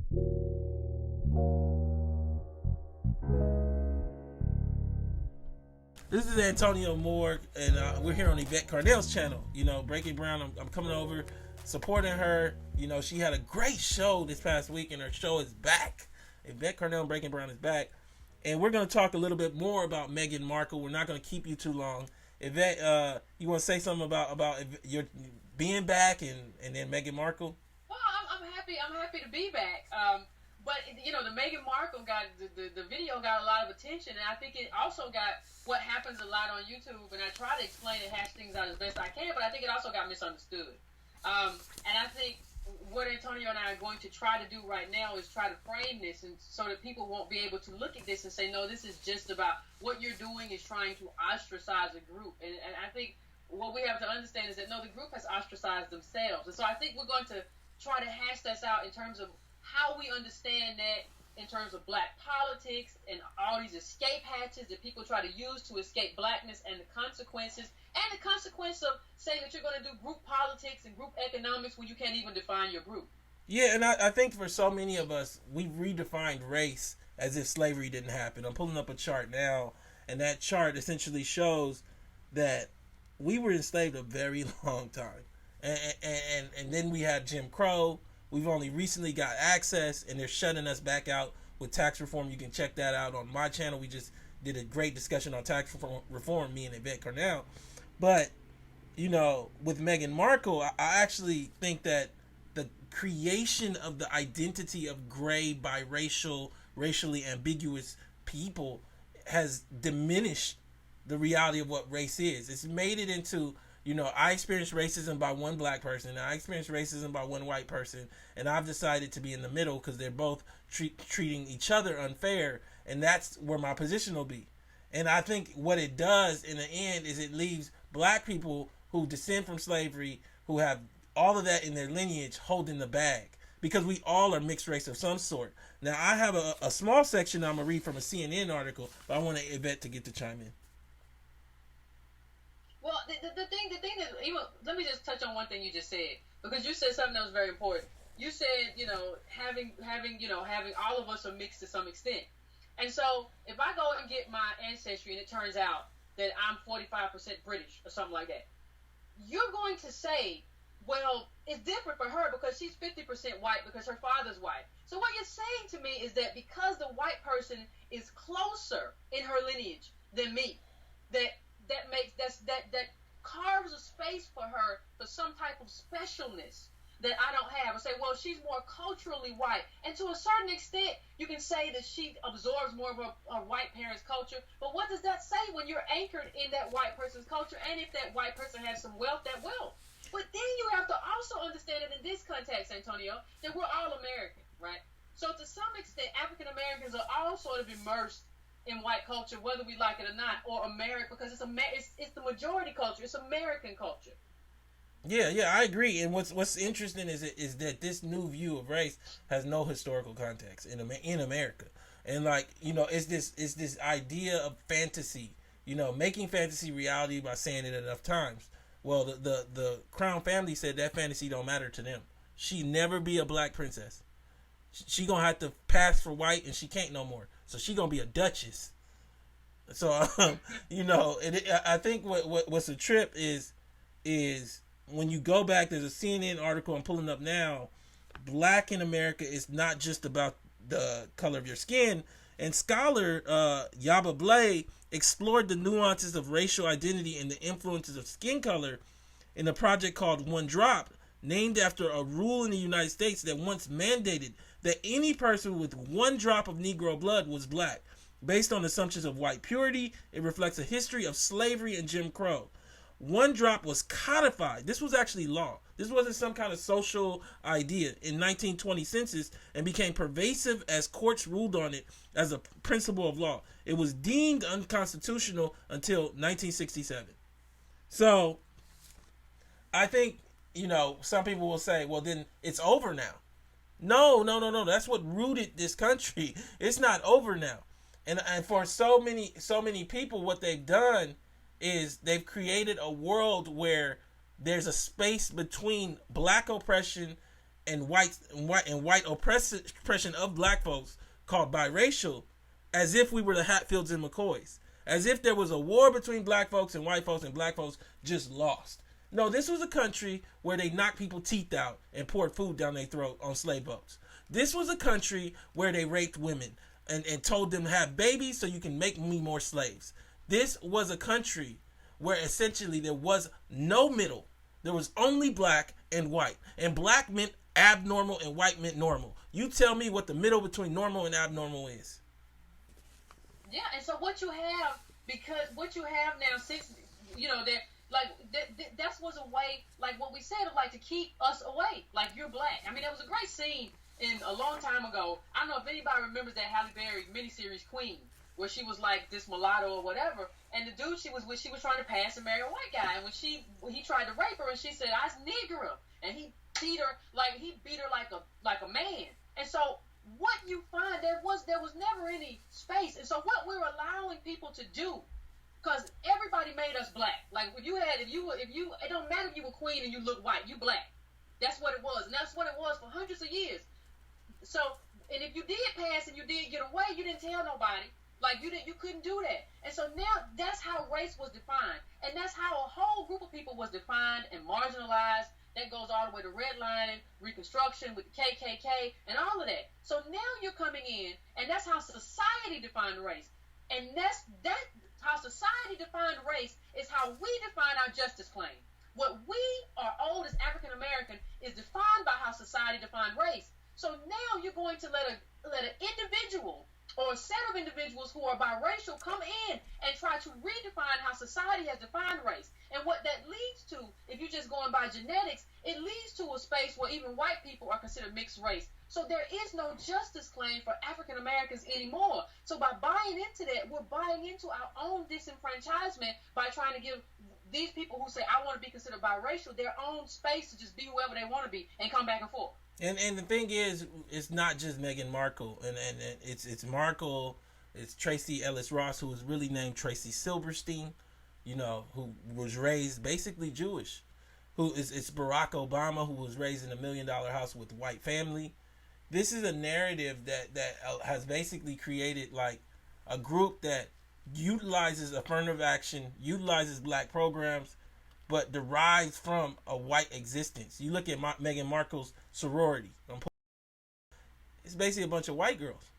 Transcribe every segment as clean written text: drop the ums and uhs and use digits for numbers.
This is Antonio Moore, and we're here on Yvette Carnell's channel. You know, Breaking Brown. I'm coming over, supporting her. You know, she had a great show this past week, and her show is back. Yvette Carnell and Breaking Brown is back, and we're going to talk a little bit more about Meghan Markle. We're not going to keep you too long. Yvette, you want to say something about your being back, and then Meghan Markle? Well, I'm happy. I'm happy to be back. But you know, the Meghan Markle got the video got a lot of attention, and I think it also got what happens a lot on YouTube. And I try to explain and hash things out as best I can, but I think it also got misunderstood. And I think what Antonio and I are going to try to do right now is try to frame this, and so that people won't be able to look at this and say, no, this is just about what you're doing is trying to ostracize a group. And I think what we have to understand is that no, the group has ostracized themselves. And so I think we're going to try to hash this out in terms of how we understand that in terms of black politics and all these escape hatches that people try to use to escape blackness, and the consequences of saying that you're going to do group politics and group economics when you can't even define your group. Yeah, and I think for so many of us, we redefined race as if slavery didn't happen. I'm pulling up a chart now, and that chart essentially shows that we were enslaved a very long time. And then we had Jim Crow. We've only recently got access, and they're shutting us back out with tax reform. You can check that out on my channel. We just did a great discussion on tax reform, me and Yvette Carnell. But, you know, with Meghan Markle, I actually think that the creation of the identity of gray, biracial, racially ambiguous people has diminished the reality of what race is. It's made it into, you know, I experienced racism by one black person, and I experienced racism by one white person, and I've decided to be in the middle because they're both treating each other unfair, and that's where my position will be. And I think what it does in the end is it leaves black people who descend from slavery, who have all of that in their lineage, holding the bag, because we all are mixed race of some sort. Now, I have a small section I'm going to read from a CNN article, but I want Yvette to get to chime in. Well, the thing is, even, let me just touch on one thing you just said, because you said something that was very important. You said, you know, having all of us are mixed to some extent. And so if I go and get my ancestry and it turns out that I'm 45% British or something like that, you're going to say, well, it's different for her because she's 50% white because her father's white. So what you're saying to me is that because the white person is closer in her lineage than me, that carves a space for her for some type of specialness that I don't have. Or say, well, she's more culturally white. And to a certain extent, you can say that she absorbs more of a white parent's culture. But what does that say when you're anchored in that white person's culture? And if that white person has some wealth, that wealth. But then you have to also understand it in this context, Antonio, that we're all American, right? So to some extent, African Americans are all sort of immersed in white culture, whether we like it or not, or American, because it's the majority culture. It's American culture. Yeah, I agree. And what's interesting is that this new view of race has no historical context in America. And like, you know, it's this idea of fantasy, you know, making fantasy reality by saying it enough times. Well, the Crown family said that fantasy don't matter to them. She never be a black princess. She gonna have to pass for white, and she can't no more. So she gonna be a duchess. So you know, I think what's a trip is when you go back. There's a CNN article I'm pulling up now. Black in America is not just about the color of your skin. And scholar Yaba Blay explored the nuances of racial identity and the influences of skin color in a project called One Drop, named after a rule in the United States that once mandated that any person with one drop of Negro blood was black. Based on assumptions of white purity, it reflects a history of slavery and Jim Crow. One drop was codified. This was actually law. This wasn't some kind of social idea in 1920 census and became pervasive as courts ruled on it as a principle of law. It was deemed unconstitutional until 1967. So I think, you know, some people will say, well, then it's over now. No. That's what rooted this country. It's not over now. And for so many people, what they've done is they've created a world where there's a space between black oppression and white oppression of black folks called biracial, as if we were the Hatfields and McCoys, as if there was a war between black folks and white folks and black folks just lost. No, this was a country where they knocked people's teeth out and poured food down their throat on slave boats. This was a country where they raped women and told them to have babies so you can make me more slaves. This was a country where essentially there was no middle. There was only black and white. And black meant abnormal and white meant normal. You tell me what the middle between normal and abnormal is. Yeah, and so what you have, because what you have now, since, you know, that was a way, like what we said, of like to keep us away. Like, you're black. I mean, there was a great scene in a long time ago. I don't know if anybody remembers that Halle Berry miniseries Queen, where she was like this mulatto or whatever, and the dude she was with, she was trying to pass and marry a white guy, and when he tried to rape her, and she said, "I's nigger," and he beat her like a man. And so what you find, there was never any space. And so what we're allowing people to do, because everybody made us black. Like, if you it don't matter if you were queen and you look white, you black. That's what it was, and that's what it was for hundreds of years. So, and if you did pass and you did get away, you didn't tell nobody. Like, you couldn't do that. And so now that's how race was defined. And that's how a whole group of people was defined and marginalized. That goes all the way to redlining, Reconstruction with the KKK, and all of that. So now you're coming in, and that's how society defined race. And that's how society defined race is how we define our justice claim. What we are owed as African American is defined by how society defined race. So now you're going to let an individual or a set of individuals who are biracial come in and try to redefine how society has defined race. And what that leads to, if you're just going by genetics, it leads to a space where even white people are considered mixed race. So there is no justice claim for African Americans anymore. So by buying into that, we're buying into our own disenfranchisement by trying to give these people who say, I want to be considered biracial, their own space to just be whoever they want to be and come back and forth. And the thing is, it's not just Meghan Markle, and it's Markle, it's Tracy Ellis Ross, who was really named Tracy Silverstein, you know, who was raised basically Jewish. It's Barack Obama, who was raised in $1 million house with a white family. This is a narrative that has basically created like a group that utilizes affirmative action, utilizes black programs, but derives from a white existence. You look at Meghan Markle's sorority. It's basically a bunch of white girls.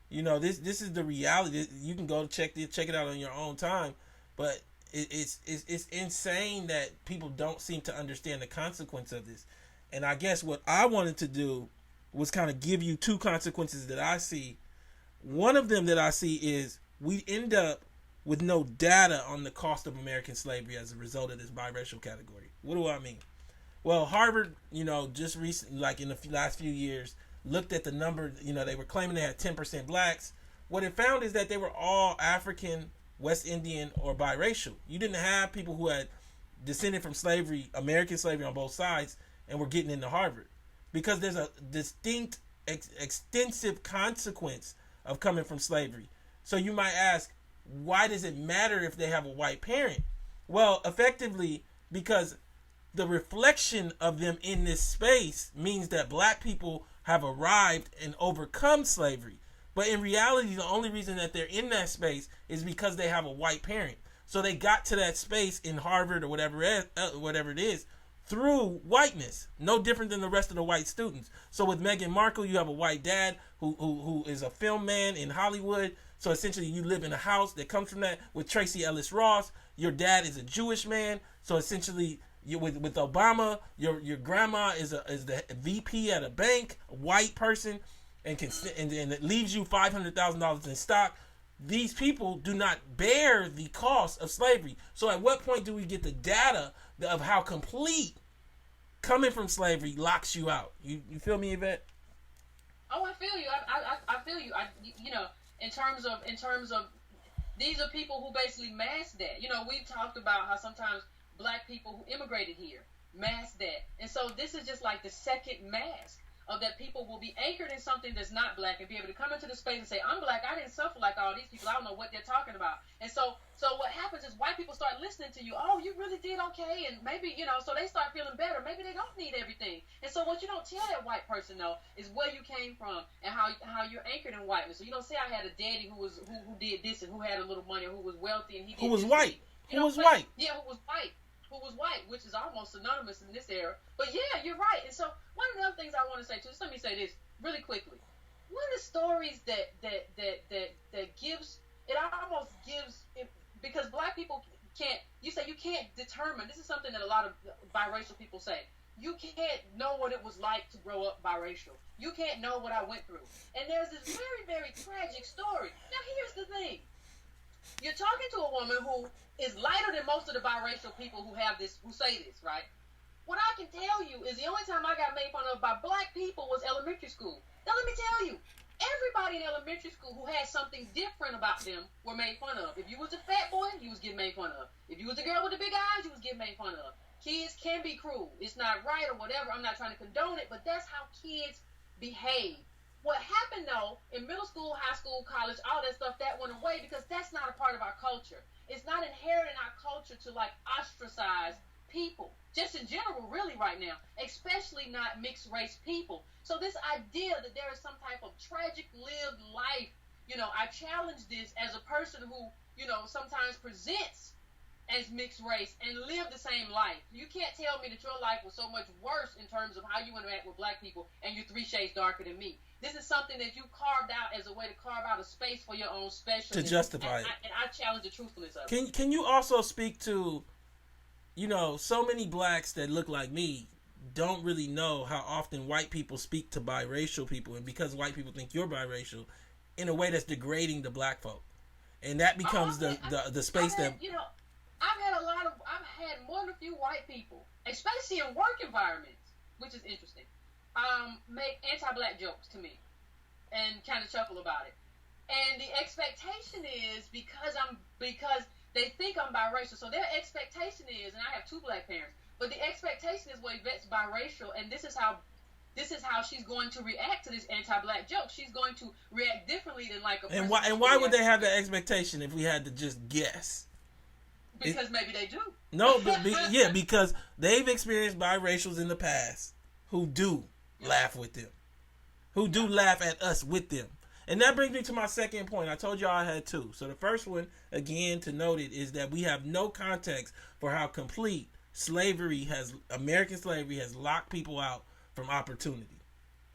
You know, this is the reality. You can go check it out on your own time, but it's insane that people don't seem to understand the consequence of this. And I guess what I wanted to do was kind of give you two consequences that I see. One of them that I see is we end up with no data on the cost of American slavery as a result of this biracial category. What do I mean? Well, Harvard, you know, just recently, like in the last few years, looked at the number, you know, they were claiming they had 10% blacks. What it found is that they were all African, West Indian, or biracial. You didn't have people who had descended from slavery, American slavery on both sides, and were getting into Harvard. Because there's a distinct, extensive consequence of coming from slavery. So you might ask, why does it matter if they have a white parent? Well, effectively, because the reflection of them in this space means that black people have arrived and overcome slavery. But in reality, the only reason that they're in that space is because they have a white parent. So they got to that space in Harvard or whatever it is through whiteness, no different than the rest of the white students. So with Meghan Markle, you have a white dad who is a film man in Hollywood. So essentially, you live in a house that comes from that. With Tracy Ellis Ross, your dad is a Jewish man. So essentially, with Obama, your grandma is the VP at a bank, a white person, and it leaves you $500,000 in stock. These people do not bear the cost of slavery. So at what point do we get the data of how complete coming from slavery locks you out? You feel me, Yvette? Oh, I feel you. I feel you. You know, in terms of these are people who basically mask that. You know, we've talked about how sometimes black people who immigrated here mask that, and so this is just like the second mask of that people will be anchored in something that's not black and be able to come into the space and say, I'm black, I didn't suffer like all these people, I don't know what they're talking about. And so what happens is white people start listening to you. Oh, you really did okay, and maybe, so they start feeling better. Maybe they don't need everything. And so what you don't tell that white person, though, is where you came from and how you're anchored in whiteness. So you don't say I had a daddy who did this and who had a little money, who was wealthy, and he did who was this white. Who was white. Yeah, who was white, which is almost synonymous in this era. But yeah, you're right. And so one of the other things I want to say too, just let me say this really quickly. One of the stories that gives, it almost gives it, because black people can't, you say you can't determine, this is something that a lot of biracial people say, you can't know what it was like to grow up biracial. You can't know what I went through. And there's this very, very tragic story. Now here's the thing. You're talking to a woman who is lighter than most of the biracial people who say this, right? What I can tell you is the only time I got made fun of by black people was elementary school. Now let me tell you, everybody in elementary school who had something different about them were made fun of. If you was a fat boy, you was getting made fun of. If you was a girl with the big eyes, you was getting made fun of. Kids can be cruel. It's not right or whatever. I'm not trying to condone it, but that's how kids behave. What happened, though, in middle school, high school, college, all that stuff, that went away because that's not a part of our culture. It's not inherent in our culture to, ostracize people. Just in general, really, right now. Especially not mixed-race people. So this idea that there is some type of tragic lived life, I challenge this as a person who, sometimes presents as mixed race and live the same life. You can't tell me that your life was so much worse in terms of how you interact with black people and you're 3 shades darker than me. This is something that you carved out as a way to carve out a space for your own special. To justify it. And I challenge the truthfulness of it. Can you also speak to, so many blacks that look like me don't really know how often white people speak to biracial people, and because white people think you're biracial, in a way that's degrading the black folk. And that becomes the space I've had more than a few white people, especially in work environments, which is interesting, make anti-black jokes to me and kind of chuckle about it. And the expectation is because they think I'm biracial. So their expectation is, and I have 2 black parents, but the expectation is, well, Yvette's biracial, and this is how she's going to react to this anti-black joke. She's going to react differently than a person. And why would they have that expectation if we had to just guess? Because maybe they do. No, because they've experienced biracials in the past who do laugh with them, who do laugh at us with them. And that brings me to my second point. I told y'all I had 2. So the first one, again, to note it, is that we have no context for how complete American slavery has locked people out from opportunity.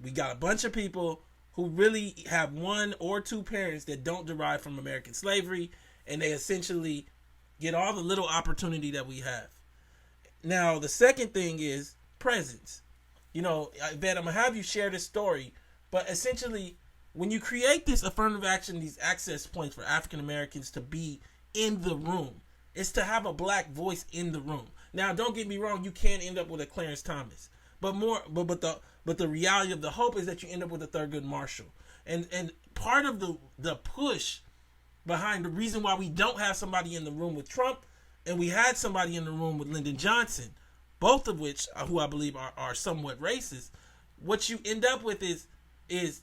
We got a bunch of people who really have 1 or 2 parents that don't derive from American slavery, and they essentially get all the little opportunity that we have. Now, the second thing is presence. Yvette, I'm going to have you share this story, but essentially, when you create this affirmative action, these access points for African Americans to be in the room, it's to have a black voice in the room. Now, don't get me wrong, you can end up with a Clarence Thomas, but the reality of the hope is that you end up with a Thurgood Marshall. And part of the push behind the reason why we don't have somebody in the room with Trump, and we had somebody in the room with Lyndon Johnson, both of which, who I believe are somewhat racist, what you end up with is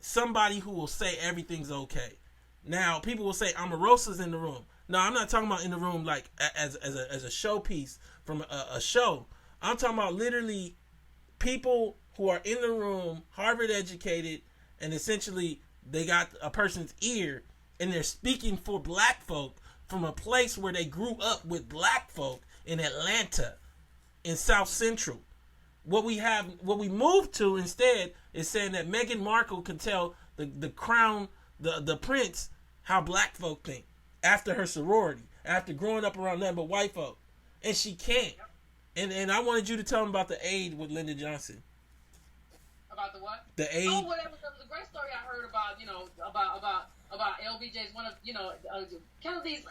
somebody who will say everything's okay. Now, people will say Omarosa's in the room. No, I'm not talking about in the room like as a showpiece from a show. I'm talking about literally people who are in the room, Harvard educated, and essentially they got a person's ear, and they're speaking for black folk from a place where they grew up with black folk in Atlanta, in South Central. What we moved to instead is saying that Meghan Markle can tell the crown, the prince, how black folk think after her sorority, after growing up around nothing but white folk, and she can't. And I wanted you to tell them about the aide with Lyndon Johnson. About the what? The aide. Oh, well, that was a great story I heard about, about LBJ's one of, kind of these,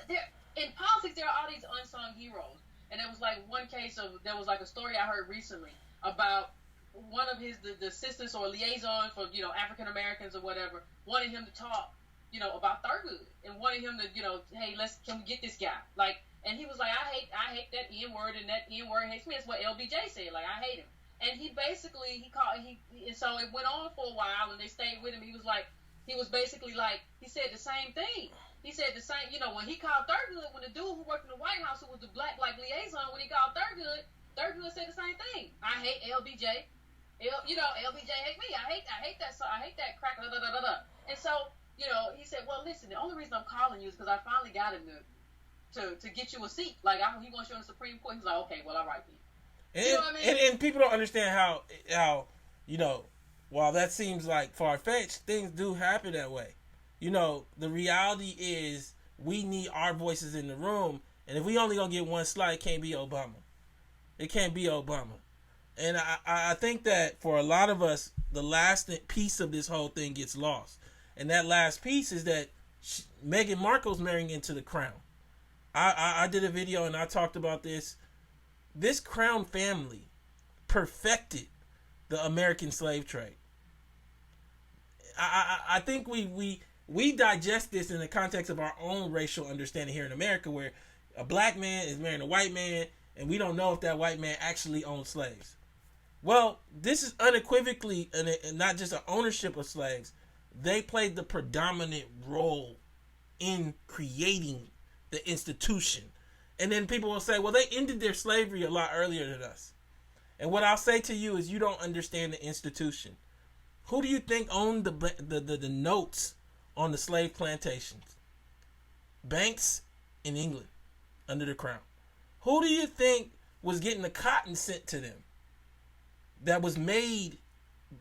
in politics there are all these unsung heroes. And there was one case there was a story I heard recently about one of the assistants or liaison for, African Americans or whatever, wanted him to talk, about Thurgood, and wanted him to, hey, can we get this guy? And he was like, I hate that N word, and that N word hates me. That's what LBJ said. I hate him. And he basically, and so it went on for a while, and they stayed with him. He was basically like, he said the same thing. He said the same, when he called Thurgood, when the dude who worked in the White House, who was the black liaison, when he called Thurgood said the same thing. I hate LBJ. LBJ hate me. I hate that. So I hate that cracker. And so, he said, well, listen, the only reason I'm calling you is because I finally got him to get you a seat. Like, he wants you on the Supreme Court. He's like, okay, well, all right, then. And, you know what I mean? and people don't understand how while that seems like far-fetched, things do happen that way. The reality is we need our voices in the room, and if we only gonna get one slide, it can't be Obama. It can't be Obama. And I think that for a lot of us, the last piece of this whole thing gets lost. And that last piece is that Meghan Markle's marrying into the crown. I did a video and I talked about this. This crown family perfected the American slave trade. I think we digest this in the context of our own racial understanding here in America, where a black man is marrying a white man, and we don't know if that white man actually owned slaves. Well, this is unequivocally not just an ownership of slaves. They played the predominant role in creating the institution. And then people will say, well, they ended their slavery a lot earlier than us. And what I'll say to you is, you don't understand the institution. Who do you think owned the notes on the slave plantations? Banks in England under the crown. Who do you think was getting the cotton sent to them that was made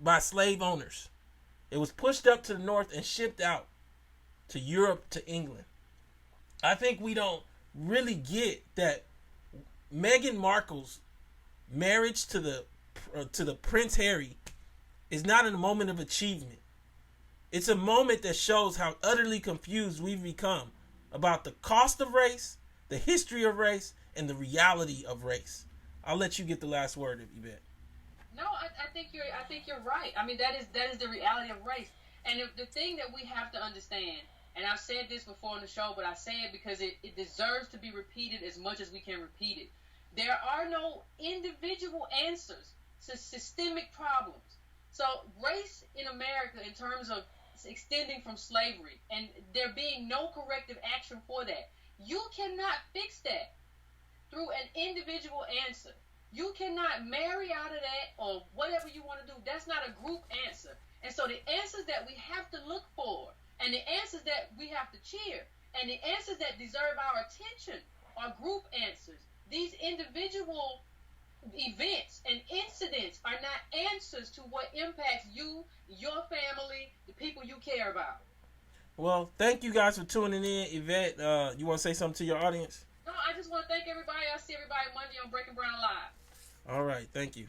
by slave owners? It was pushed up to the north and shipped out to Europe, to England. I think we don't really get that Meghan Markle's marriage to the Prince Harry is not a moment of achievement. It's a moment that shows how utterly confused we've become about the cost of race, the history of race, and the reality of race. I'll let you get the last word, Yvette. No, I think you're right. I mean, that is the reality of race. And the thing that we have to understand, and I've said this before on the show, but I say it because it deserves to be repeated as much as we can repeat it. There are no individual answers to systemic problems. So race in America, in terms of extending from slavery, and there being no corrective action for that, you cannot fix that through an individual answer. You cannot marry out of that or whatever you want to do. That's not a group answer. And so the answers that we have to look for, and the answers that we have to cheer, and the answers that deserve our attention are group answers. These individual events and incidents are not answers to what impacts you, your family, the people you care about. Well, thank you guys for tuning in. Yvette, you want to say something to your audience? No, I just want to thank everybody. I'll see everybody Monday on Breaking Brown Live. All right, thank you.